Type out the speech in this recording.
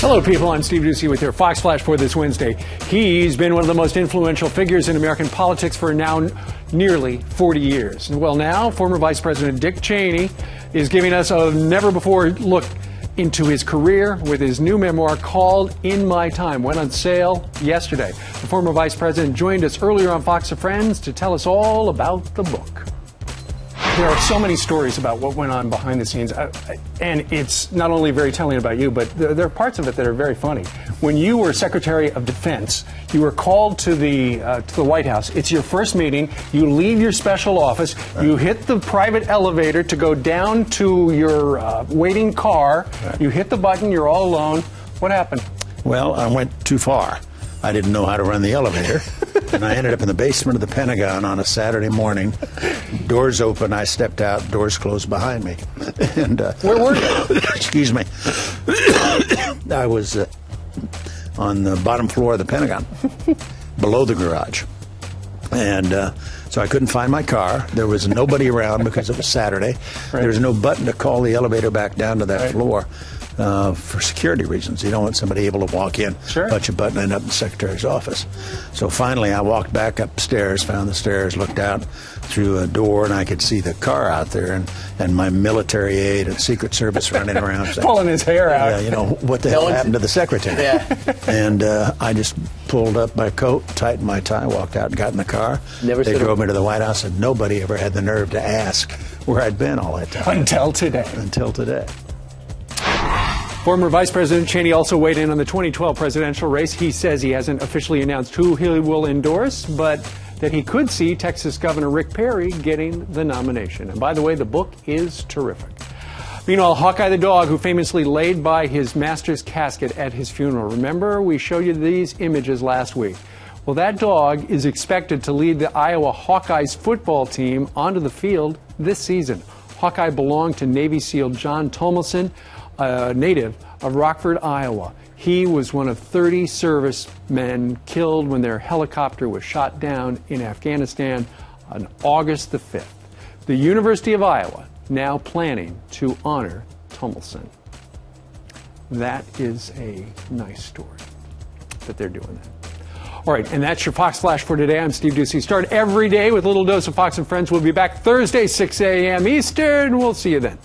Hello, people. I'm Steve Ducey with your Fox Flash for this Wednesday. He's been one of the most influential figures in American politics for now nearly 40 years. Well, now, former Vice President Dick Cheney is giving us a never-before look into his career with his new memoir called In My Time. Went on sale yesterday. The former Vice President joined us earlier on Fox and Friends to tell us all about the book. There are so many stories about what went on behind the scenes, and it's not only very telling about you, but there are parts of it that are very funny. When you were Secretary of Defense, you were called to the White House. It's your first meeting. You leave your special office. Right. You hit the private elevator to go down to your waiting car. Right. You hit the button. You're all alone. What happened? Well, I went too far. I didn't know how to run the elevator, and I ended up in the basement of the Pentagon on a Saturday morning. Doors open, I stepped out, doors closed behind me. And where were you? Excuse me. I was on the bottom floor of the Pentagon, below the garage. And so I couldn't find my car. There was nobody around because it was Saturday. Right. There was no button to call the elevator back down to that floor. For security reasons. You don't want somebody able to walk in, touch a button, and end up in the Secretary's office. So finally I walked back upstairs, found the stairs, looked out through a door, and I could see the car out there, and my military aide and Secret Service running around saying, pulling his hair out. Yeah, you know, what the hell happened to the Secretary? Yeah. And I just pulled up my coat, tightened my tie, walked out and got in the car. They drove me to the White House, and nobody ever had the nerve to ask where I'd been all that time. Until today. Until today. Former Vice President Cheney also weighed in on the 2012 presidential race. He says he hasn't officially announced who he will endorse, but that he could see Texas Governor Rick Perry getting the nomination. And by the way, the book is terrific. Meanwhile, Hawkeye the dog, who famously laid by his master's casket at his funeral. Remember, we showed you these images last week. Well, that dog is expected to lead the Iowa Hawkeyes football team onto the field this season. Hawkeye belonged to Navy SEAL John Tomlinson, a native of Rockford, Iowa. He was one of 30 servicemen killed when their helicopter was shot down in Afghanistan on August the 5th. The University of Iowa now planning to honor Tomlinson. That is a nice story that they're doing that. All right, and that's your Fox Flash for today. I'm Steve Ducey. Start every day with a little dose of Fox and Friends. We'll be back Thursday, 6 a.m. Eastern. We'll see you then.